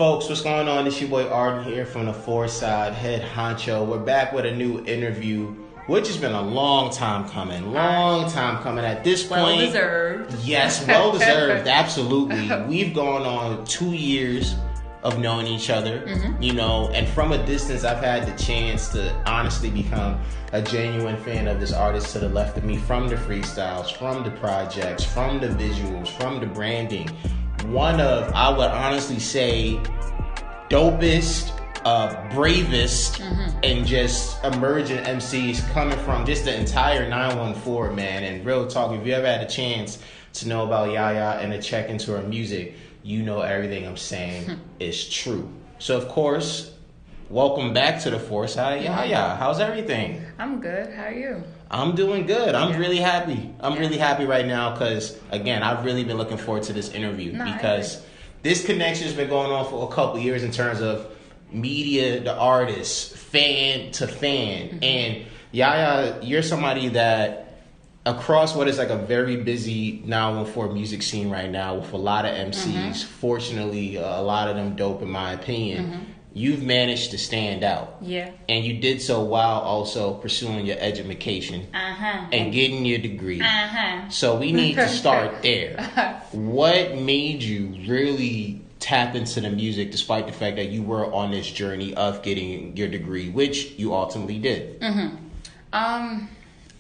Folks, what's going on? It's your boy Arden here from the Side Head Honcho. We're back with a new interview, which has been a long time coming. At this point. Well deserved. Yes, well deserved. Absolutely. We've gone on 2 years of knowing each other, you know, and from a distance, I've had the chance to honestly become a genuine fan of this artist to the left of me, from the freestyles, from the projects, from the visuals, from the branding. One of, I would honestly say, dopest, bravest, and just emerging MCs coming from just the entire 914, man. And real talk, if you ever had a chance to know about Yaya and to check into her music, you know everything I'm saying is true. So, of course, welcome back to the Side. Yaya, how's everything? I'm good. How are you? I'm doing good. I'm really happy. I'm really happy right now because, again, I've really been looking forward to this interview because this connection has been going on for a couple years in terms of media to artist, fan to fan. And Yaya, you're somebody that across what is like a very busy 914 music scene right now with a lot of MCs, fortunately, a lot of them dope in my opinion, you've managed to stand out. Yeah. And you did so while also pursuing your education and getting your degree. So we need to start there. What made you really tap into the music despite the fact that you were on this journey of getting your degree, which you ultimately did?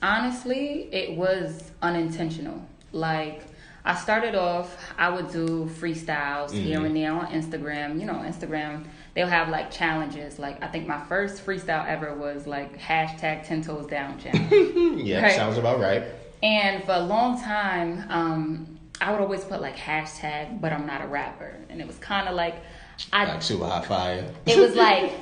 Honestly, it was unintentional. Like, I started off, I would do freestyles here and there on Instagram. You know, Instagram, they'll have like challenges. Like, I think my first freestyle ever was like hashtag 10 toes down challenge. Yeah, right? Sounds about right. And for a long time, I would always put like hashtag, but I'm not a rapper. And it was kind of like super hot fire. It was like,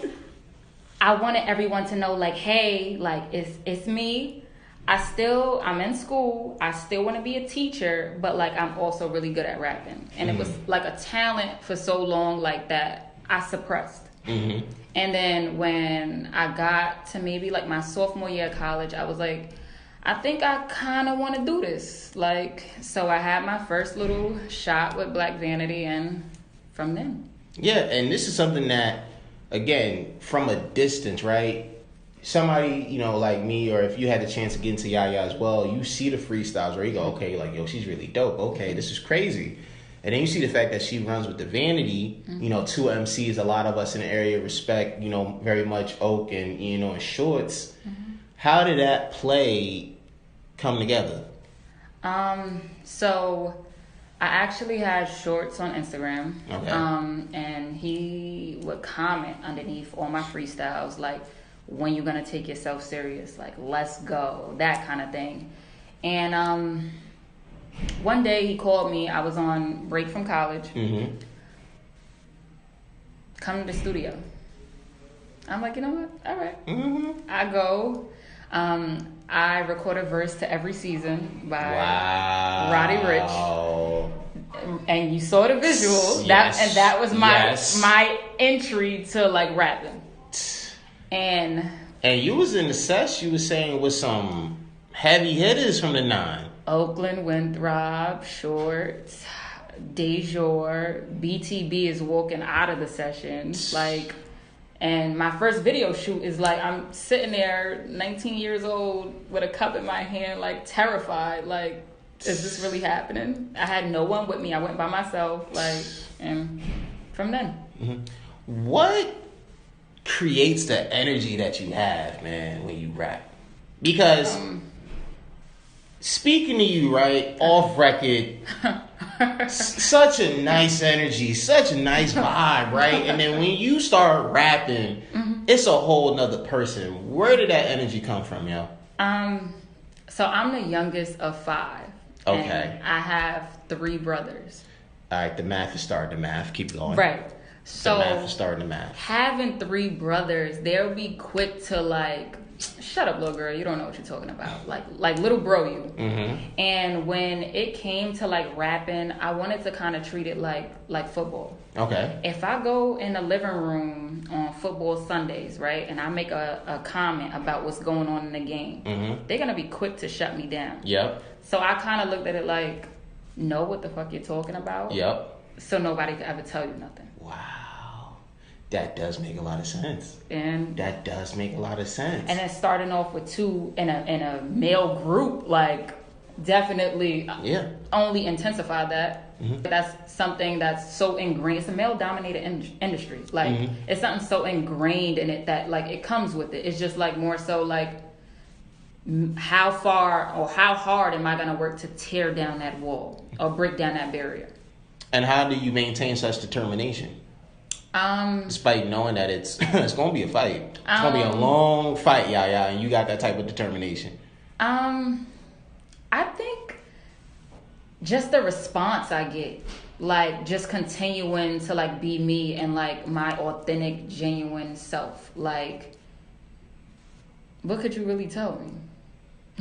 I wanted everyone to know like, hey, like it's me. I'm in school. I still want to be a teacher, but like I'm also really good at rapping. And it was like a talent for so long like that I suppressed. And then when I got to maybe like my sophomore year of college, I was like, I think I kind of want to do this. Like, so I had my first little shot with Black Vanity, and from then. Yeah, and this is something that, again, from a distance, right? Somebody, you know, like me, or if you had the chance to get into Yaya as well, you see the freestyles where you go, okay, like, yo, she's really dope. Okay, this is crazy. And then you see the fact that she runs with the Vanity, you know, two MCs a lot of us in the area respect, you know, very much Oak and, you know, and Shorts. How did that play come together? So I actually had Shorts on Instagram. Okay. And he would comment underneath all my freestyles, like, when you're gonna take yourself serious, like, let's go, that kind of thing. And one day he called me. I was on break from college. Come to the studio. I'm like, you know what? All right. I go. I record a verse to Every Season by Roddy Ricch. And you saw the visual. That was my entry to like rapping. And you was in the session, you was saying with some heavy hitters from the 9. Oakland Winthrop, Shorts, Dejour, BTB is walking out of the session. Like, and my first video shoot is like, I'm sitting there, 19 years old, with a cup in my hand, like terrified. Like, is this really happening? I had no one with me. I went by myself. Like, and from then. What creates the energy that you have, man, when you rap? Because speaking to you, right, off record, such a nice energy, such a nice vibe, right? And then when you start rapping, it's a whole nother person. Where did that energy come from, yo? So I'm the youngest of 5. Okay. And I have 3 brothers. All right, the math is starting to math. Keep going. Right. So the math is starting to math. Having 3 brothers, they'll be quick to like, shut up, little girl, you don't know what you're talking about. Like little bro you. And when it came to like rapping, I wanted to kind of treat it like football. Okay. If I go in the living room on football Sundays, right, and I make a comment about what's going on in the game, they're going to be quick to shut me down. Yep. So I kind of looked at it like, know what the fuck you're talking about? Yep. So nobody could ever tell you nothing. Wow. That does make a lot of sense. And that does make a lot of sense. And then starting off with two in a male group, like, definitely only intensified that. Mm-hmm. That's something that's so ingrained. It's a male-dominated industry. Like, it's something so ingrained in it that, like, it comes with it. It's just, like, more so, like, how far or how hard am I going to work to tear down that wall or break down that barrier? And how do you maintain such determination? Despite knowing that it's going to be a fight. It's going to be a long fight, and you got that type of determination. I think just the response I get, like, just continuing to, like, be me and, like, my authentic, genuine self. Like, what could you really tell me?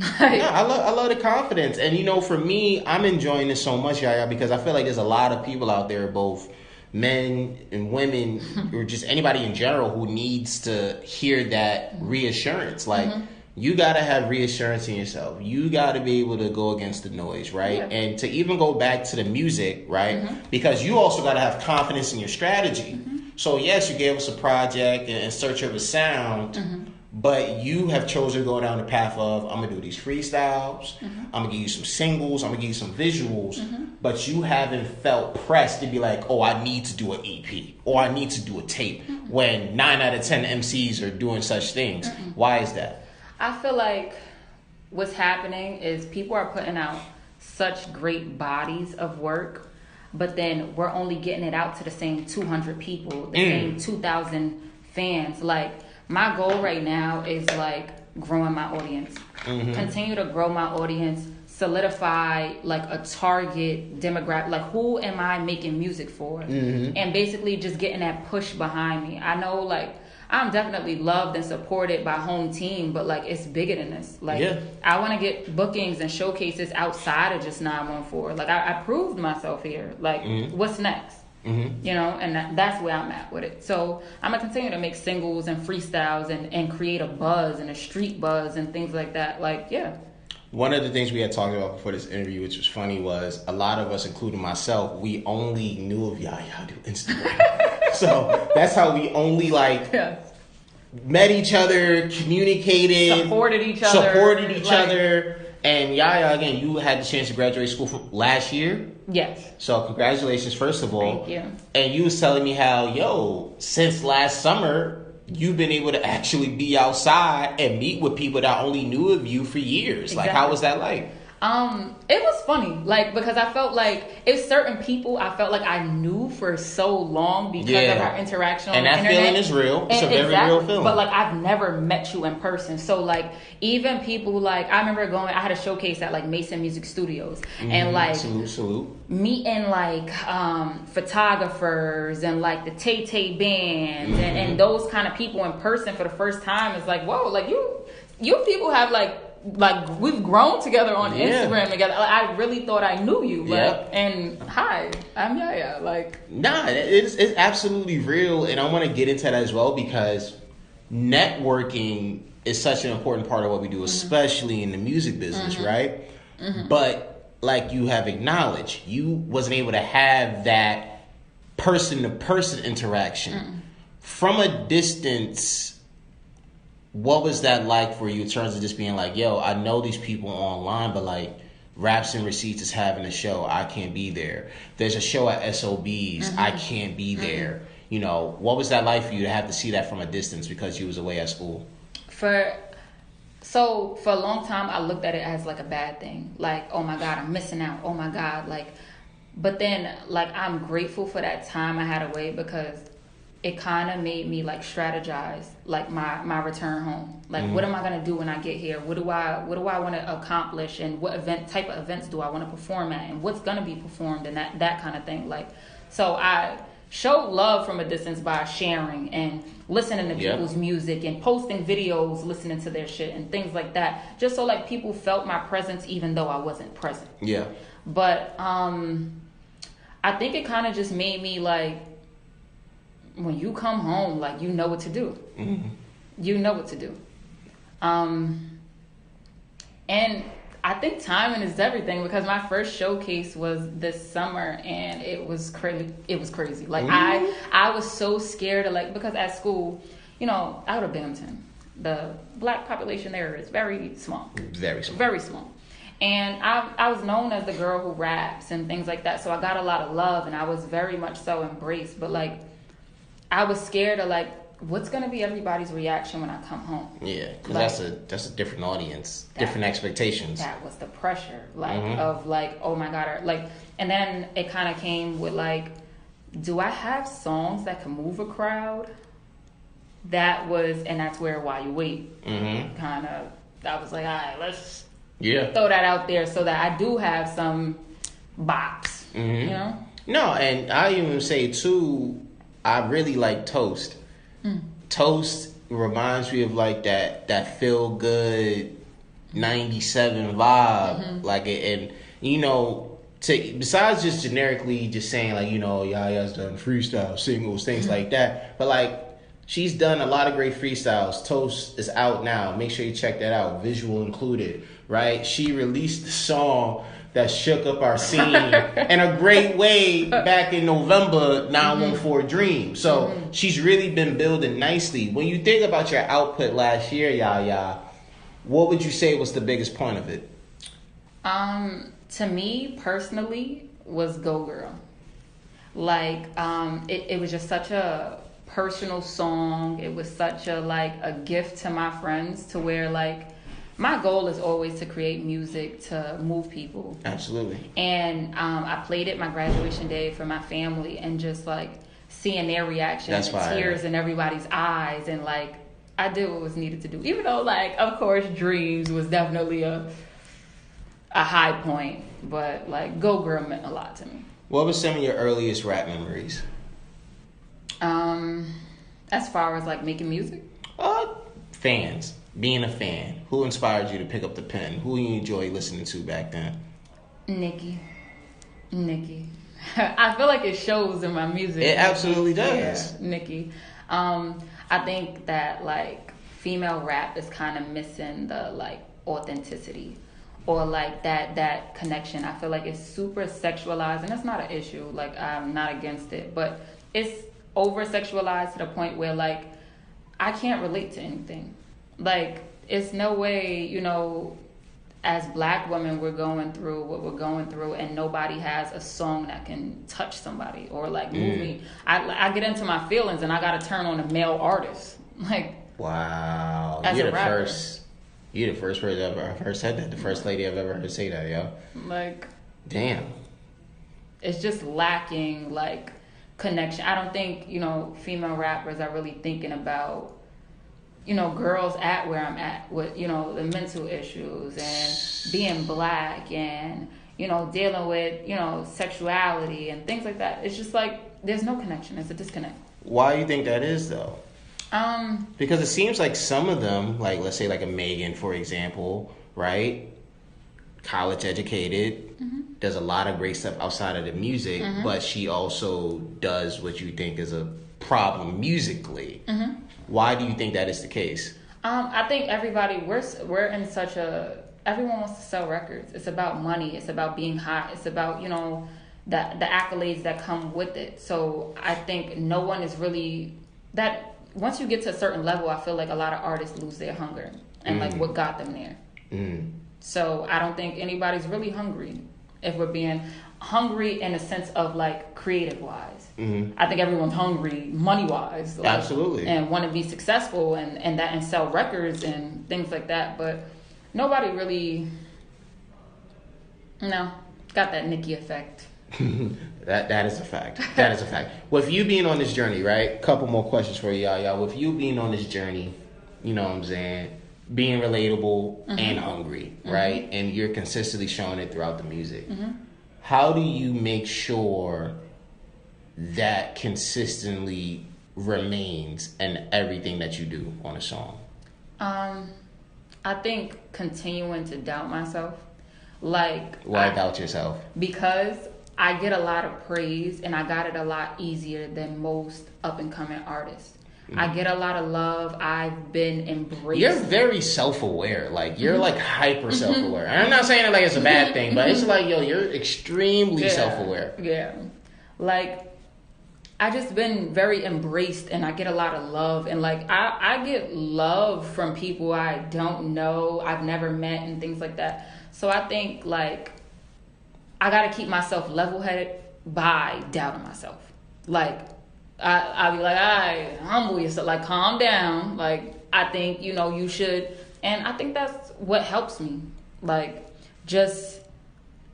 I love the confidence. And, you know, for me, I'm enjoying this so much, because I feel like there's a lot of people out there, both men and women, or just anybody in general, who needs to hear that reassurance. Like, you got to have reassurance in yourself. You got to be able to go against the noise, right? Yeah. And to even go back to the music, right? Because you also got to have confidence in your strategy. So, yes, you gave us a project and search of a sound, but you have chosen to go down the path of, I'm going to do these freestyles, I'm going to give you some singles, I'm going to give you some visuals, but you haven't felt pressed to be like, oh, I need to do an EP, or I need to do a tape, when 9 out of 10 MCs are doing such things. Why is that? I feel like what's happening is people are putting out such great bodies of work, but then we're only getting it out to the same 200 people, the same 2,000 fans. Like, my goal right now is, like, growing my audience. Continue to grow my audience, solidify, like, a target demographic. Like, who am I making music for? And basically just getting that push behind me. I know, like, I'm definitely loved and supported by home team, but, like, it's bigger than this. Like, I want to get bookings and showcases outside of just 914. Like, I proved myself here. Like, what's next? You know, and that's where I'm at with it. So I'm going to continue to make singles and freestyles and create a buzz and a street buzz and things like that. Like, One of the things we had talked about before this interview, which was funny, was a lot of us, including myself, we only knew of Yaya through Instagram. So that's how we only, like, met each other, communicated, supported each other. And Yaya, again, you had the chance to graduate school from last year. Yes. So congratulations, first of all. Thank you. And you was telling me how, since last summer, you've been able to actually be outside and meet with people that only knew of you for years. Exactly. Like, how was that like? It was funny, like, because I felt like it's certain people I felt like I knew for so long because of our interaction on the internet. And that feeling is real. It's a very real feeling. But, like, I've never met you in person. So, like, even people, like, I remember I had a showcase at, like, Mason Music Studios. And, like, salute. Meeting, like, photographers and, like, the Tay bands and those kind of people in person for the first time is like, whoa, like, you people have, like, we've grown together on Instagram together. Like, I really thought I knew you. Like, and hi, I'm Yaya. Like, nah, it's absolutely real, and I want to get into that as well, because networking is such an important part of what we do, especially in the music business, right? But, like, you have acknowledged, you wasn't able to have that person-to-person interaction from a distance. What was that like for you in terms of just being like, I know these people online, but, like, Raps and Receipts is having a show, I can't be there. There's a show at SOBs, I can't be there. You know, what was that like for you to have to see that from a distance because you was away at school? For a long time, I looked at it as, like, a bad thing. Like, oh my God, I'm missing out. Oh my God, like, but then, like, I'm grateful for that time I had away, because it kind of made me, like, strategize, like, my return home. Like, what am I gonna do when I get here? What do I want to accomplish, and what type of events do I want to perform at, and what's gonna be performed, and that kind of thing. Like, so I showed love from a distance by sharing and listening to people's music and posting videos, listening to their shit and things like that, just so, like, people felt my presence even though I wasn't present. But I think it kind of just made me, like, when you come home, like, you know what to do. You know what to do. And I think timing is everything, because my first showcase was this summer and it was crazy. It was crazy. Like I was so scared of, like, because at school, out of Binghamton, the black population there is very small. Very small. Very small. And I was known as the girl who raps and things like that. So I got a lot of love and I was very much so embraced. But like, I was scared of like, what's going to be everybody's reaction when I come home? Yeah, because that's a different audience, different expectations. That was the pressure, like, of like, oh my God. Like, and then it kind of came with like, do I have songs that can move a crowd? And that's where While You Wait kind of, I was like, all right, let's throw that out there so that I do have some bops, No, and I even say too, I really like Toast. Toast reminds me of like that feel good 97 vibe, like it, and besides just generically just saying like Yaya's done freestyle singles, things like that, but like she's done a lot of great freestyles. Toast is out now. Make sure you check that out, visual included. Right? She released the song that shook up our scene in a great way back in November, 914 Dream. So she's really been building nicely. When you think about your output last year, Yaya, what would you say was the biggest point of it? To me personally was Go Girl. Like, it was just such a personal song. It was such a gift to my friends, to where like, my goal is always to create music to move people. Absolutely. And I played it my graduation day for my family, and just like seeing their reaction, and the tears in everybody's eyes, and like I did what was needed to do. Even though like, of course, Dreams was definitely a high point, but like Go Girl meant a lot to me. What were some of your earliest rap memories? As far as like making music? Fans. Being a fan. Who inspired you to pick up the pen? Who you enjoy listening to back then? Nikki. I feel like it shows in my music. It absolutely does. Yeah, Nikki. I think that like female rap is kind of missing the like authenticity, or like that connection. I feel like it's super sexualized, and that's not an issue. Like, I'm not against it, but it's over sexualized to the point where like I can't relate to anything. Like, it's no way, as black women, we're going through what we're going through, and nobody has a song that can touch somebody or like move me. I get into my feelings and I got to turn on a male artist. Like, wow, you're the first person I've ever heard said that. The first lady I've ever heard say that, yo. Like, damn. It's just lacking like connection. I don't think, female rappers are really thinking about, girls at where I'm at with, the mental issues and being black and, dealing with, sexuality and things like that. It's just like, there's no connection. It's a disconnect. Why do you think that is, though? Because it seems like some of them, like, let's say like a Megan, for example, right? College educated, does a lot of great stuff outside of the music, but she also does what you think is a problem musically. Why do you think that is the case? I think everybody, we're in such everyone wants to sell records. It's about money. It's about being hot. It's about, the accolades that come with it. So I think no one is really, that once you get to a certain level, I feel like a lot of artists lose their hunger and like what got them there. So I don't think anybody's really hungry, if we're being hungry in a sense of like creative wise. I think everyone's hungry money wise, like, absolutely, and want to be successful and sell records and things like that. But nobody really, got that Nicki effect. That is a fact. That is a fact. With you being on this journey, right? Couple more questions for you, y'all. With you being on this journey, you know what I'm saying, being relatable and hungry, right? And you're consistently showing it throughout the music. How do you make sure that consistently remains in everything that you do on a song? I think continuing to doubt myself. Like, why doubt yourself? Because I get a lot of praise and I got it a lot easier than most up and coming artists. I get a lot of love. I've been embraced. You're very self-aware. Like, you're like hyper self-aware. And I'm not saying it like it's a bad thing, but it's like, yo, you're extremely self-aware. Yeah. Like, I just been very embraced, and I get a lot of love. And like, I get love from people I don't know, I've never met, and things like that. So I think, like, I got to keep myself level-headed by doubting myself. Like, I'll be like, all right, humble yourself, like, calm down. Like, I think, you should. And I think that's what helps me. Like, just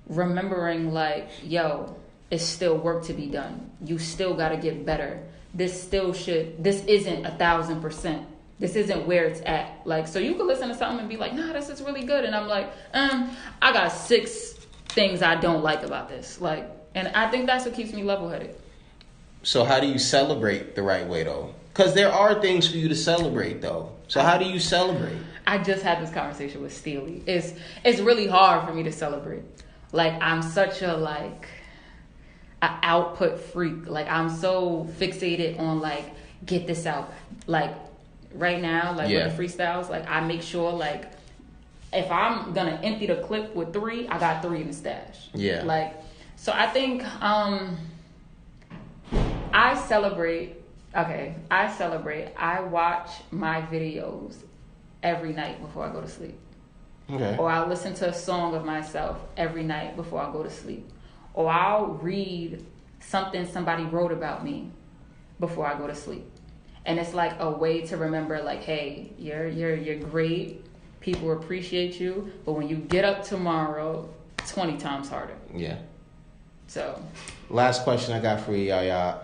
remembering, like, yo, it's still work to be done. You still got to get better. This isn't 1,000%. This isn't where it's at. Like, so you could listen to something and be like, nah, this is really good. And I'm like, I got 6 things I don't like about this. Like, and I think that's what keeps me level-headed. So how do you celebrate the right way, though? Because there are things for you to celebrate, though. So how do you celebrate? I just had this conversation with Steely. It's really hard for me to celebrate. Like, I'm such a output freak. Like, I'm so fixated on, like, get this out. Like, right now, like, with the freestyles, like, I make sure, like, if I'm gonna empty the clip with 3, I got 3 in the stash. Yeah. Like, so I think I celebrate. I watch my videos every night before I go to sleep. Okay. Or I'll listen to a song of myself every night before I go to sleep. Or I'll read something somebody wrote about me before I go to sleep. And it's like a way to remember, like, hey, you're great. People appreciate you. But when you get up tomorrow, 20 times harder. Yeah. So. Last question I got for you, Yaya.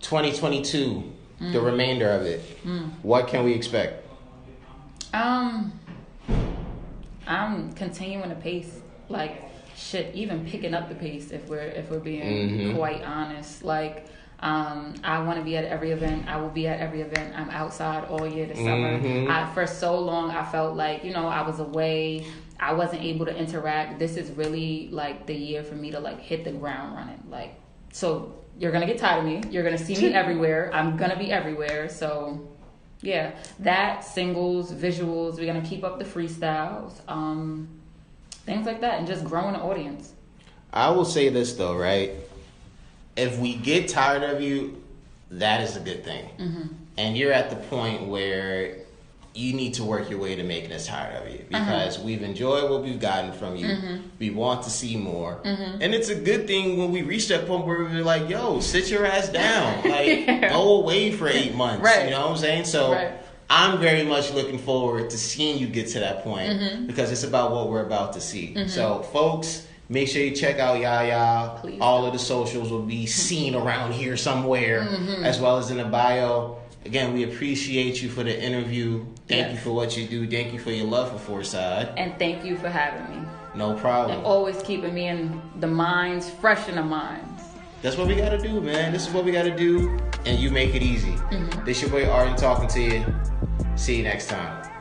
2022, the remainder of it. What can we expect? I'm continuing the pace. Like, shit, even picking up the pace if we're being quite honest. Like, I want to be at every event. I will be at every event. I'm outside all year this summer. For so long, I felt like, I was away. I wasn't able to interact. This is really, like, the year for me to, like, hit the ground running. Like, so you're going to get tired of me. You're going to see me everywhere. I'm going to be everywhere. So, yeah. That, singles, visuals. We're going to keep up the freestyles. Things like that. And just growing the audience. I will say this, though, right? If we get tired of you, that is a good thing. And you're at the point where you need to work your way to making us tired of you. Because we've enjoyed what we've gotten from you. We want to see more. And it's a good thing when we reach that point where we're like, yo, sit your ass down. Like, go away for 8 months. Right. You know what I'm saying? So I'm very much looking forward to seeing you get to that point. Because it's about what we're about to see. So, folks, make sure you check out Yaya. Please. All of the socials will be seen around here somewhere, as well as in the bio. Again, we appreciate you for the interview. Thank you for what you do. Thank you for your love for Forsyth. And thank you for having me. No problem. And always keeping me in the minds, fresh in the minds. That's what we got to do, man. This is what we got to do, and you make it easy. This your boy Arden talking to you. See you next time.